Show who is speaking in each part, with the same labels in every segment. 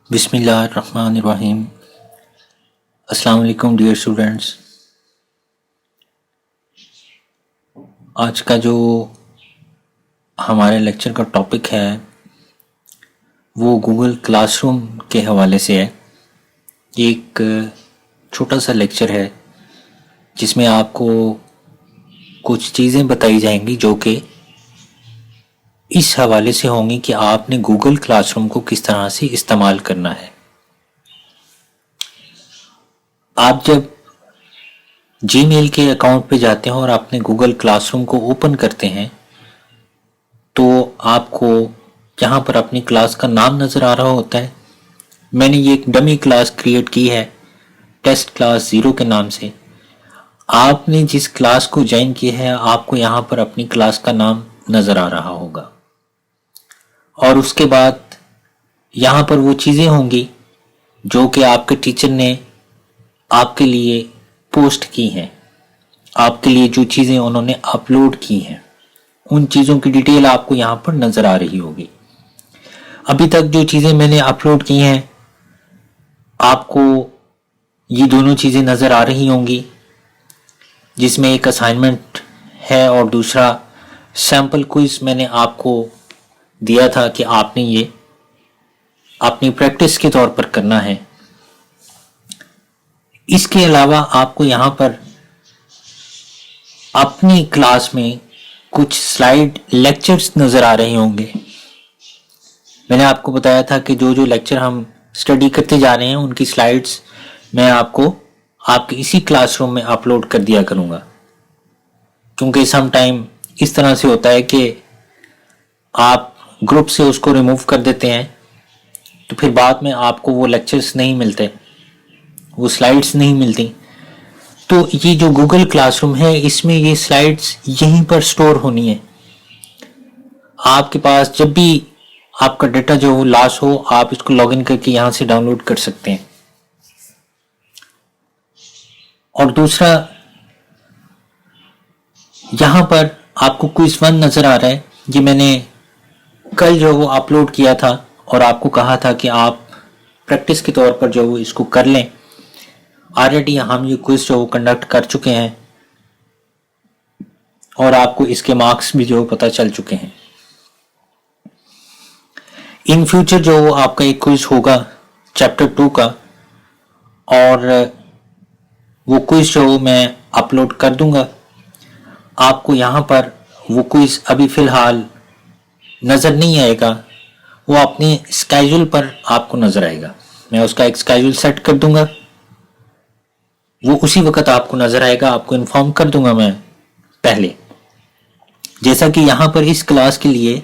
Speaker 1: बिस्मिल्लाहिर्रहमानिर्रहीम। अस्सलाम वालेकुम डियर स्टूडेंट्स। आज का जो हमारे लेक्चर का टॉपिक है वो गूगल क्लासरूम के हवाले से है। ये एक छोटा सा लेक्चर है जिसमें आपको कुछ चीज़ें बताई जाएंगी जो कि इस हवाले से होंगी कि आपने गूगल क्लासरूम को किस तरह से इस्तेमाल करना है। आप जब जीमेल के अकाउंट पे जाते हैं और आपने गूगल क्लासरूम को ओपन करते हैं तो आपको यहाँ पर अपनी क्लास का नाम नज़र आ रहा होता है। मैंने ये एक डमी क्लास क्रिएट की है टेस्ट क्लास 0 के नाम से। आपने जिस क्लास को ज्वाइन किया है आपको यहाँ पर अपनी क्लास का नाम नज़र आ रहा होगा और उसके बाद यहाँ पर वो चीज़ें होंगी जो कि आपके टीचर ने आपके लिए पोस्ट की हैं, आपके लिए जो चीज़ें उन्होंने अपलोड की हैं उन चीज़ों की डिटेल आपको यहाँ पर नज़र आ रही होगी। अभी तक जो चीज़ें मैंने अपलोड की हैं आपको ये दोनों चीज़ें नज़र आ रही होंगी, जिसमें एक असाइनमेंट है और दूसरा सैम्पल क्विज मैंने आपको दिया था कि आपने ये अपनी प्रैक्टिस के तौर पर करना है। इसके अलावा आपको यहाँ पर अपनी क्लास में कुछ स्लाइड लेक्चर्स नज़र आ रहे होंगे। मैंने आपको बताया था कि जो जो लेक्चर हम स्टडी करते जा रहे हैं उनकी स्लाइड्स मैं आपको आपके इसी क्लासरूम में अपलोड कर दिया करूँगा, क्योंकि सम टाइम इस तरह से होता है कि आप ग्रुप से उसको रिमूव कर देते हैं तो फिर बाद में आपको वो लेक्चर्स नहीं मिलते, वो स्लाइड्स नहीं मिलती। तो ये जो गूगल क्लासरूम है इसमें ये स्लाइड्स यहीं पर स्टोर होनी है। आपके पास जब भी आपका डेटा जो हो लॉस हो आप इसको लॉगिन करके यहाँ से डाउनलोड कर सकते हैं। और दूसरा यहाँ पर आपको क्विज 1 नज़र आ रहा है। ये मैंने कल जो वो अपलोड किया था और आपको कहा था कि आप प्रैक्टिस के तौर पर जो इसको कर लें। ऑलरेडी हम ये क्विज जो कंडक्ट कर चुके हैं और आपको इसके मार्क्स भी जो पता चल चुके हैं। इन फ्यूचर जो आपका एक क्विज होगा चैप्टर 2 का और वो क्विज जो मैं अपलोड कर दूंगा आपको यहाँ पर वो क्विज अभी फ़िलहाल नज़र नहीं आएगा, वो अपने स्केड्यूल पर आपको नज़र आएगा। मैं उसका एक स्केड्यूल सेट कर दूंगा, वो उसी वक्त आपको नज़र आएगा, आपको इन्फॉर्म कर दूंगा मैं पहले। जैसा कि यहाँ पर इस क्लास के लिए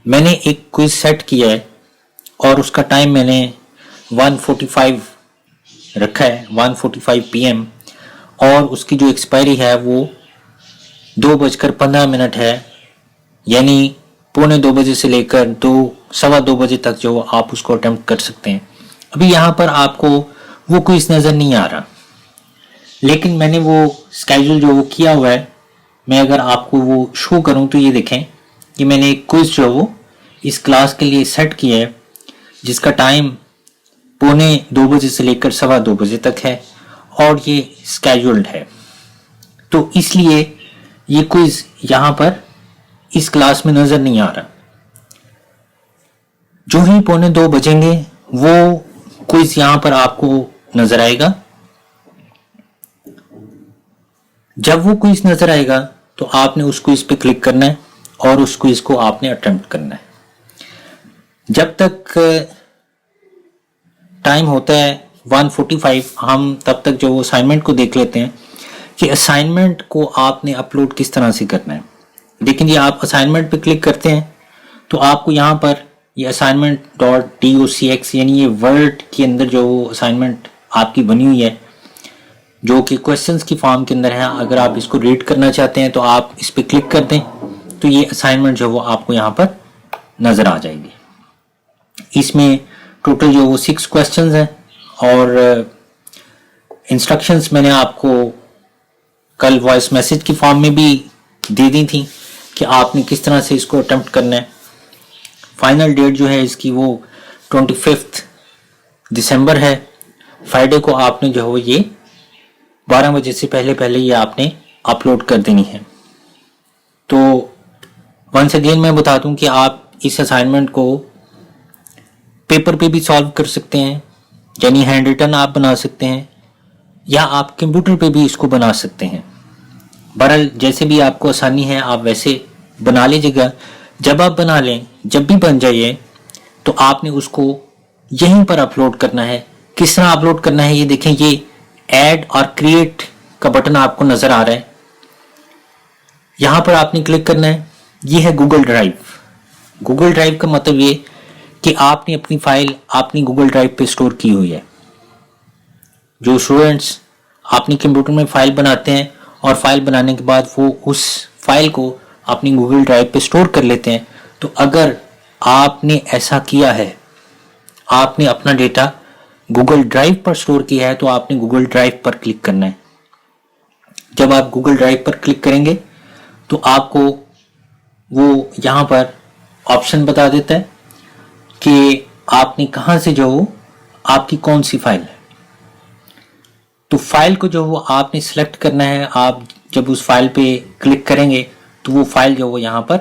Speaker 1: मैंने एक क्विज सेट किया है और उसका टाइम मैंने 1:45 रखा है, 1:45 PM, और उसकी जो एक्सपायरी है वो 2:15 है, यानी 1:45 बजे से लेकर 2:15 बजे तक जो आप उसको अटेम्प्ट कर सकते हैं। अभी यहाँ पर आपको वो क्विज नज़र नहीं आ रहा, लेकिन मैंने वो स्केड्यूल जो वो किया हुआ है, मैं अगर आपको वो शो करूं तो ये देखें कि मैंने एक क्विज जो वो इस क्लास के लिए सेट किया है जिसका टाइम 1:45 बजे से लेकर 2:15 बजे तक है और ये स्केड्यूल्ड है। तो इसलिए ये क्विज यहाँ पर इस क्लास में नज़र नहीं आ रहा। जो ही 1:45 बजेंगे वो क्विज यहाँ पर आपको नज़र आएगा। जब वो क्विज नज़र आएगा तो आपने उस क्विज पे क्लिक करना है और उस क्विज को आपने अटेम्प्ट करना है। जब तक टाइम होता है 1:45 हम तब तक जो असाइनमेंट को देख लेते हैं कि असाइनमेंट को आपने अपलोड किस तरह से करना है। लेकिन ये आप असाइनमेंट पे क्लिक करते हैं तो आपको यहाँ पर ये assignment.docx यानी ये वर्ड के अंदर जो असाइनमेंट आपकी बनी हुई है जो कि क्वेश्चंस की फॉर्म के अंदर है, अगर आप इसको रीड करना चाहते हैं तो आप इस पर क्लिक कर दें तो ये असाइनमेंट जो वो आपको यहाँ पर नज़र आ जाएगी। इसमें टोटल जो वो 6 क्वेश्चंस हैं और इंस्ट्रक्शंस मैंने आपको कल वॉइस मैसेज की फॉर्म में भी दे दी थी कि आपने किस तरह से इसको अटेम्प्ट करना है। फाइनल डेट जो है इसकी वो 25 दिसंबर है, फ्राइडे को आपने जो है ये 12 बजे से पहले पहले ये आपने अपलोड कर देनी है। तो वंस अगेन मैं बता दूं कि आप इस असाइनमेंट को पेपर पे भी सॉल्व कर सकते हैं, यानी हैंड रिटन आप बना सकते हैं, या आप कंप्यूटर पे भी इसको बना सकते हैं। बहरहाल जैसे भी आपको आसानी है आप वैसे बना लीजिएगा। जब आप बना लें, जब भी बन जाइए, तो आपने उसको यहीं पर अपलोड करना है। किस तरह अपलोड करना है ये देखें, ये ऐड और क्रिएट का बटन आपको नजर आ रहा है, यहां पर आपने क्लिक करना है। ये है गूगल ड्राइव। गूगल ड्राइव का मतलब ये कि आपने अपनी फाइल अपनी गूगल ड्राइव पे स्टोर की हुई है। जो स्टूडेंट्स अपनी कंप्यूटर में फाइल बनाते हैं और फाइल बनाने के बाद वो उस फाइल को अपनी गूगल ड्राइव पे स्टोर कर लेते हैं, तो अगर आपने ऐसा किया है, आपने अपना डेटा गूगल ड्राइव पर स्टोर किया है, तो आपने गूगल ड्राइव पर क्लिक करना है। जब आप गूगल ड्राइव पर क्लिक करेंगे तो आपको वो यहाँ पर ऑप्शन बता देता है कि आपने कहाँ से जो आपकी कौन सी फाइल है। तो फाइल को जो वो आपने सेलेक्ट करना है। आप जब उस फाइल पे क्लिक करेंगे तो वो फाइल जो वो यहाँ पर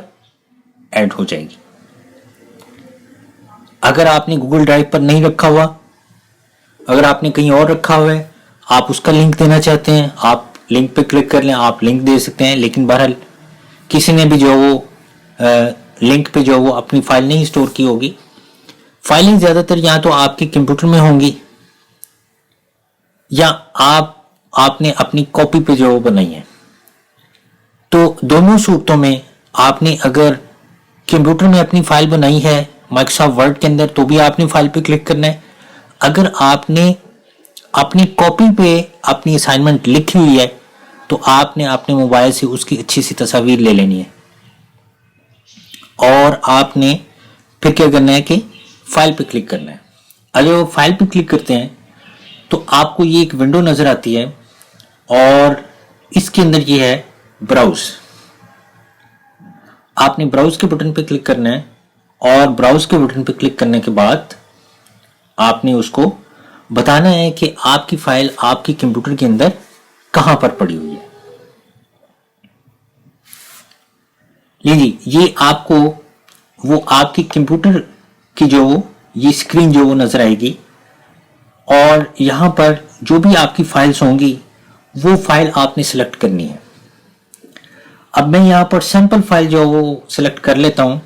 Speaker 1: ऐड हो जाएगी। अगर आपने गूगल ड्राइव पर नहीं रखा हुआ, अगर आपने कहीं और रखा हुआ है, आप उसका लिंक देना चाहते हैं, आप लिंक पे क्लिक कर लें, आप लिंक दे सकते हैं। लेकिन बहरहाल किसी ने भी जो वो लिंक पे जो वो अपनी फाइल नहीं स्टोर की होगी, फाइलें ज़्यादातर या तो आपके कंप्यूटर में होंगी या आपने अपनी कॉपी पे जो वो बनाई है। तो दोनों सूरतों में आपने अगर कंप्यूटर में अपनी फाइल बनाई है माइक्रोसॉफ्ट वर्ड के अंदर, तो भी आपने फाइल पे क्लिक करना है। अगर आपने अपनी कॉपी पे अपनी असाइनमेंट लिखी हुई है, तो आपने अपने मोबाइल से उसकी अच्छी सी तस्वीर ले लेनी है और आपने फिर क्या करना है कि फाइल पे क्लिक करना है। अगर वो फाइल पे क्लिक करते हैं तो आपको ये एक विंडो नजर आती है और इसके अंदर ये है ब्राउज। आपने ब्राउज के बटन पे क्लिक करना है और ब्राउज के बटन पे क्लिक करने के बाद आपने उसको बताना है कि आपकी फाइल आपके कंप्यूटर के अंदर कहां पर पड़ी हुई है। लीजिए, ये आपको वो आपकी कंप्यूटर की जो ये स्क्रीन जो वो नजर आएगी और यहां पर जो भी आपकी फाइल्स होंगी वो फाइल आपने सिलेक्ट करनी है। अब मैं यहां पर सैंपल फाइल जो वो सिलेक्ट कर लेता हूं।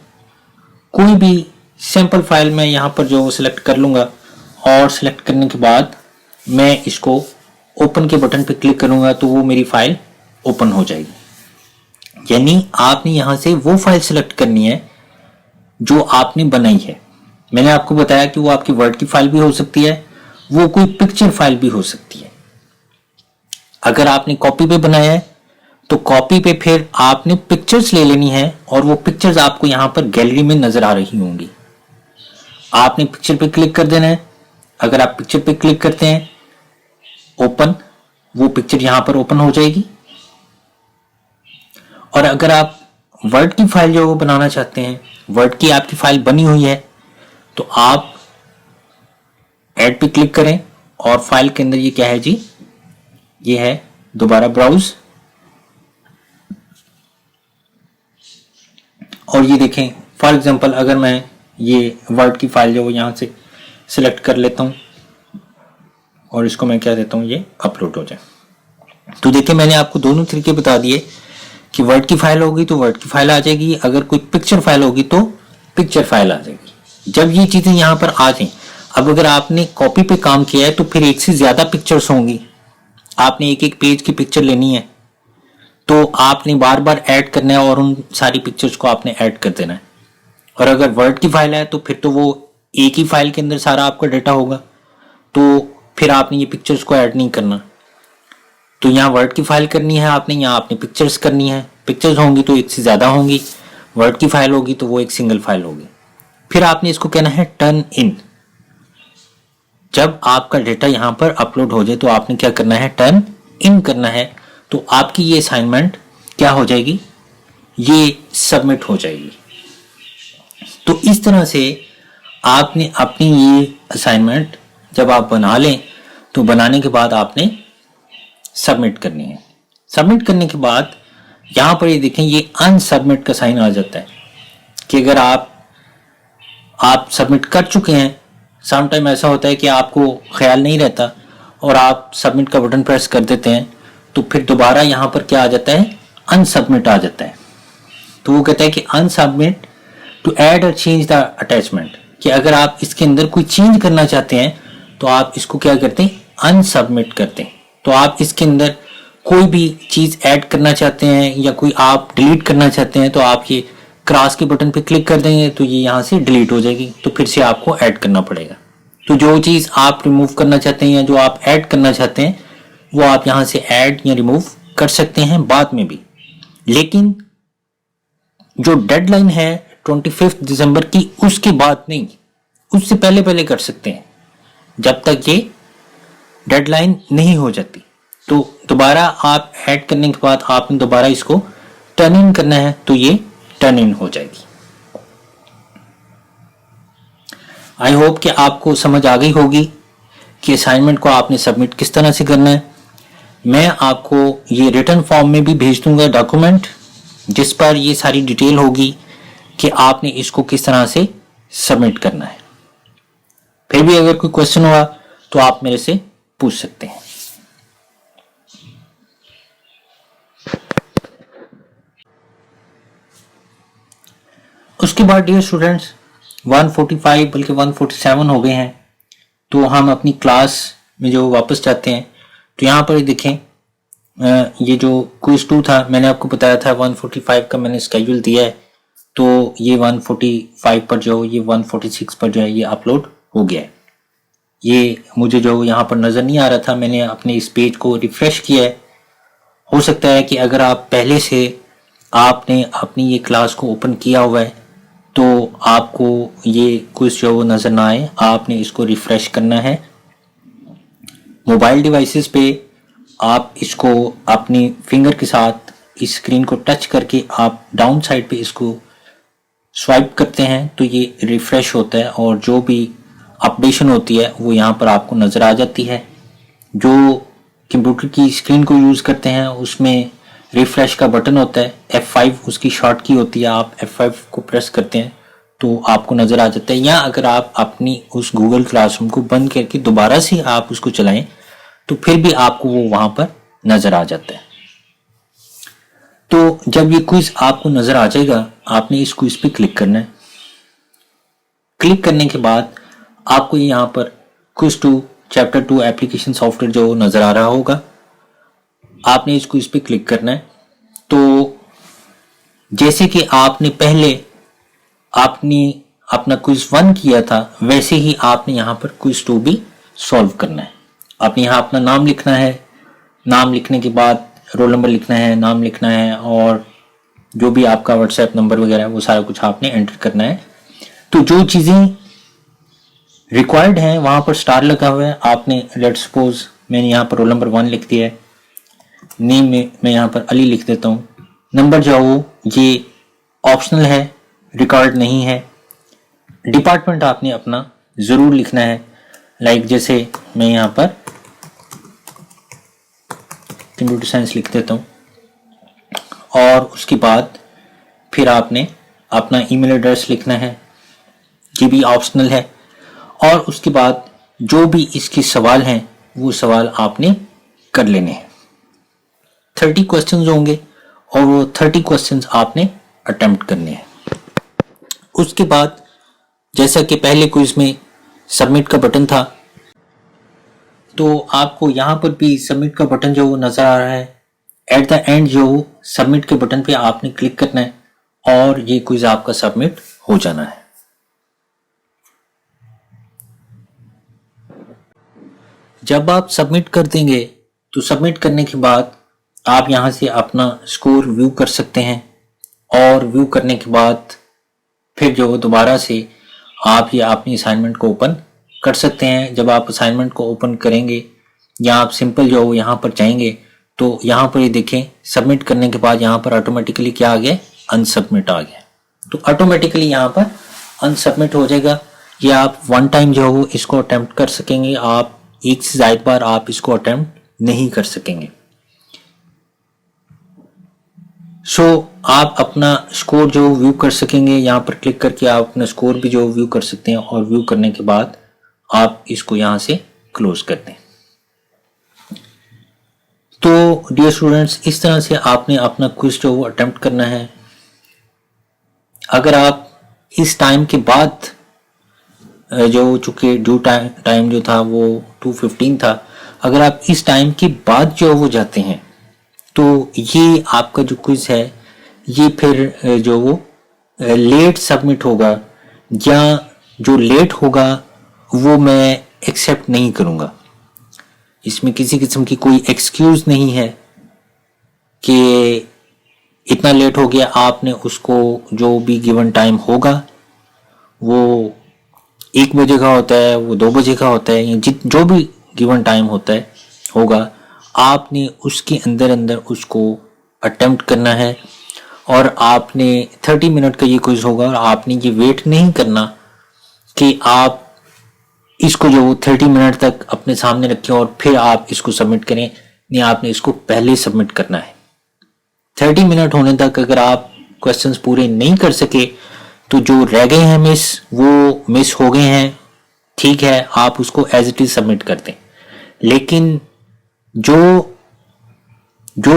Speaker 1: कोई भी सैंपल फाइल मैं यहां पर जो सिलेक्ट कर लूंगा और सिलेक्ट करने के बाद मैं इसको ओपन के बटन पे क्लिक करूंगा तो वो मेरी फाइल ओपन हो जाएगी। यानी आपने यहां से वो फाइल सिलेक्ट करनी है जो आपने बनाई है। मैंने आपको बताया कि वो आपकी वर्ड की फाइल भी हो सकती है, वो कोई पिक्चर फाइल भी हो सकती है। अगर आपने कॉपी पे बनाया है तो कॉपी पे फिर आपने पिक्चर्स ले लेनी है और वो पिक्चर्स आपको यहां पर गैलरी में नजर आ रही होंगी। आपने पिक्चर पे क्लिक कर देना है। अगर आप पिक्चर पे क्लिक करते हैं ओपन, वो पिक्चर यहां पर ओपन हो जाएगी। और अगर आप वर्ड की फाइल जो वो बनाना चाहते हैं, वर्ड की आपकी फाइल बनी हुई है, तो आप ऐड पे क्लिक करें और फाइल के अंदर ये क्या है जी, ये है दोबारा ब्राउज। और ये देखें, फॉर एग्जांपल अगर मैं ये वर्ड की फाइल जो वो यहां से सिलेक्ट कर लेता हूं और इसको मैं क्या देता हूं, ये अपलोड हो जाए। तो देखिए, मैंने आपको दोनों तरीके बता दिए कि वर्ड की फाइल होगी तो वर्ड की फाइल आ जाएगी, अगर कोई पिक्चर फाइल होगी तो पिक्चर फाइल आ जाएगी। जब ये चीजें यहां पर आ जाएं, अब अगर आपने कॉपी पे काम किया है तो फिर एक से ज्यादा पिक्चर्स होंगी, आपने एक एक पेज की पिक्चर लेनी है, तो आपने बार बार ऐड करना है और उन सारी पिक्चर्स को आपने ऐड कर देना है। और अगर वर्ड की फाइल है तो फिर तो वो एक ही फाइल के अंदर सारा आपका डेटा होगा, तो फिर आपने ये पिक्चर्स को ऐड नहीं करना। तो यहाँ वर्ड की फाइल करनी है आपने, यहाँ आपने पिक्चर्स करनी है। पिक्चर्स होंगी तो एक से ज्यादा होंगी, वर्ड की फाइल होगी तो वो एक सिंगल फाइल होगी। फिर आपने इसको कहना है टर्न इन। जब आपका डेटा यहाँ पर अपलोड हो जाए तो आपने क्या करना है, टर्न इन करना है। तो आपकी ये असाइनमेंट क्या हो जाएगी, ये सबमिट हो जाएगी। तो इस तरह से आपने अपनी ये असाइनमेंट जब आप बना लें तो बनाने के बाद आपने सबमिट करनी है। सबमिट करने के बाद यहाँ पर ये देखें, ये अनसबमिट का साइन आ जाता है कि अगर आप सबमिट कर चुके हैं, सम टाइम ऐसा होता है कि आपको ख्याल नहीं रहता और आप सबमिट का बटन प्रेस कर देते हैं, तो फिर दोबारा यहाँ पर क्या आ जाता है, अनसबमिट आ जाता है। तो वो कहता है कि अनसबमिट टू ऐड और चेंज द अटैचमेंट, कि अगर आप इसके अंदर कोई चेंज करना चाहते हैं तो आप इसको क्या करते हैं, अनसबमिट करते हैं। तो आप इसके अंदर कोई भी चीज ऐड करना चाहते हैं या कोई आप डिलीट करना चाहते हैं तो आप ये क्रॉस के बटन पे क्लिक कर देंगे तो ये यहाँ से डिलीट हो जाएगी, तो फिर से आपको ऐड करना पड़ेगा। तो जो चीज आप रिमूव करना चाहते हैं या जो आप ऐड करना चाहते हैं वो आप यहाँ से ऐड या रिमूव कर सकते हैं बाद में भी, लेकिन जो डेडलाइन है 25 दिसंबर की उसके बाद नहीं, उससे पहले पहले कर सकते हैं जब तक ये डेडलाइन नहीं हो जाती। तो दोबारा आप ऐड करने के बाद आपने दोबारा इसको टर्न इन करना है तो ये टर्न इन हो जाएगी। आई होप कि आपको समझ आ गई होगी कि असाइनमेंट को आपने सबमिट किस तरह से करना है। मैं आपको ये रिटन फॉर्म में भी भेज दूंगा डॉक्यूमेंट, जिस पर ये सारी डिटेल होगी कि आपने इसको किस तरह से सबमिट करना है। फिर भी अगर कोई क्वेश्चन हुआ तो आप मेरे से पूछ सकते हैं। उसके बाद डियर स्टूडेंट्स 145 बल्कि 147 हो गए हैं, तो हम अपनी क्लास में जो वापस जाते हैं तो यहाँ पर देखें, ये जो क्विज 2 था मैंने आपको बताया था 145 का मैंने स्केड्यूल दिया है, तो ये 145 पर जो ये 146 पर जो है ये अपलोड हो गया है। ये मुझे जो यहाँ पर नज़र नहीं आ रहा था, मैंने अपने इस पेज को रिफ्रेश किया है। हो सकता है कि अगर आप पहले से आपने अपनी ये क्लास को ओपन किया हुआ है तो आपको ये क्विज जो वो नज़र ना आए। आपने इसको रिफ्रेश करना है। मोबाइल डिवाइसेस पे आप इसको अपनी फिंगर के साथ इस स्क्रीन को टच करके आप डाउन साइड पे इसको स्वाइप करते हैं तो ये रिफ्रेश होता है और जो भी अपडेशन होती है वो यहाँ पर आपको नज़र आ जाती है। जो कंप्यूटर की स्क्रीन को यूज़ करते हैं उसमें रिफ्रेश का बटन होता है, F5 उसकी शॉर्ट की होती है, आप F5 को प्रेस करते हैं तो आपको नज़र आ जाता है। या अगर आप अपनी उस गूगल क्लासरूम को बंद करके दोबारा से आप उसको चलाएं तो फिर भी आपको वो वहाँ पर नज़र आ जाता है। तो जब ये क्विज आपको नज़र आ जाएगा आपने इस क्विज पे क्लिक करना है। क्लिक करने के बाद आपको यहाँ पर क्विज 2 चैप्टर 2 एप्लीकेशन सॉफ्टवेयर जो नज़र आ रहा होगा, आपने इस क्विज पे क्लिक करना है। तो जैसे कि आपने पहले अपना क्विज 1 किया था वैसे ही आपने यहाँ पर क्विज 2 भी सॉल्व करना है। आपने यहाँ अपना नाम लिखना है, नाम लिखने के बाद रोल नंबर लिखना है, नाम लिखना है और जो भी आपका व्हाट्सएप नंबर वगैरह वो सारा कुछ आपने एंटर करना है। तो जो चीज़ें रिक्वायर्ड हैं वहाँ पर स्टार लगा हुआ है। आपने लेट सपोज मैंने यहाँ पर रोल नंबर 1 लिख दिया है, नेम में मैं यहाँ पर अली लिख देता हूँ। नंबर जो हो ये ऑप्शनल है, रिकॉर्ड नहीं है। डिपार्टमेंट आपने अपना ज़रूर लिखना है, लाइक जैसे मैं यहाँ पर कंप्यूटर साइंस लिख देता हूँ। और उसके बाद फिर आपने अपना ईमेल एड्रेस लिखना है, ये भी ऑप्शनल है। और उसके बाद जो भी इसके सवाल हैं वो सवाल आपने कर लेने हैं। 30 क्वेश्चंस होंगे और वो 30 क्वेश्चंस आपने अटेम्प्ट करने हैं। उसके बाद जैसा कि पहले क्विज में सबमिट का बटन था तो आपको यहाँ पर भी सबमिट का बटन जो वो नज़र आ रहा है। एट द एंड जो सबमिट के बटन पे आपने क्लिक करना है और ये क्विज आपका सबमिट हो जाना है। जब आप सबमिट कर देंगे तो सबमिट करने के बाद आप यहाँ से अपना स्कोर व्यू कर सकते हैं और व्यू करने के बाद फिर जो दोबारा से आप ये अपनी असाइनमेंट को ओपन कर सकते हैं। जब आप असाइनमेंट को ओपन करेंगे या आप सिंपल जो यहाँ पर जाएंगे तो यहाँ पर ये देखें सबमिट करने के बाद यहाँ पर ऑटोमेटिकली क्या आ गया, अनसबमिट आ गया। तो ऑटोमेटिकली यहाँ पर अनसबमिट हो जाएगा। ये आप वन टाइम जो है इसको अटेम्प्ट कर सकेंगे, आप एक से ज़्यादा बार आप इसको अटेम्प्ट नहीं कर सकेंगे। सो आप अपना स्कोर जो व्यू कर सकेंगे, यहाँ पर क्लिक करके आप अपना स्कोर भी जो व्यू कर सकते हैं, और व्यू करने के बाद आप इसको यहाँ से क्लोज कर दें। तो डियर स्टूडेंट्स, इस तरह से आपने अपना क्विज जो वो अटेम्प्ट करना है। अगर आप इस टाइम के बाद जो चूंकि ड्यू टाइम जो था वो 2:15 था, अगर आप इस टाइम के बाद जो वो जाते हैं तो ये आपका जो क्विज है ये फिर जो वो लेट सबमिट होगा, या जो लेट होगा वो मैं एक्सेप्ट नहीं करूँगा। इसमें किसी किस्म की कोई एक्सक्यूज़ नहीं है कि इतना लेट हो गया, आपने उसको जो भी गिवन टाइम होगा वो 1 बजे का होता है, वो 2 बजे का होता है, या जो भी गिवन टाइम होता है होगा, आपने उसके अंदर अंदर उसको अटेम्प्ट करना है। और आपने 30 मिनट का ये क्विज होगा, और आपने ये वेट नहीं करना कि आप इसको जो 30 मिनट तक अपने सामने रखें और फिर आप इसको सबमिट करें। नहीं, आपने इसको पहले सबमिट करना है। 30 मिनट होने तक अगर आप क्वेश्चंस पूरे नहीं कर सके तो जो रह गए हैं वो मिस हो गए हैं, ठीक है, आप उसको एज इट इज सबमिट कर दें। लेकिन जो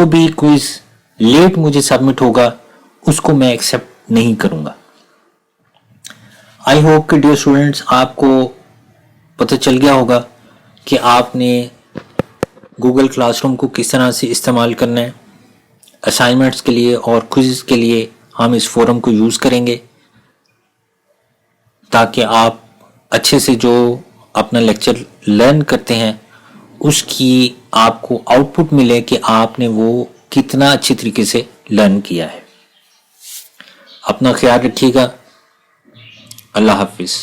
Speaker 1: भी क्विज लेट मुझे सबमिट होगा उसको मैं एक्सेप्ट नहीं करूंगा। आई होप कि डियर स्टूडेंट्स आपको पता चल गया होगा कि आपने गूगल क्लासरूम को किस तरह से इस्तेमाल करना है। असाइनमेंट्स के लिए और क्विज़ के लिए हम इस फोरम को यूज़ करेंगे ताकि आप अच्छे से जो अपना लेक्चर लर्न करते हैं उसकी आपको आउटपुट मिले कि आपने वो कितना अच्छी तरीके से लर्न किया है। अपना ख्याल रखिएगा। अल्लाह हाफिज़।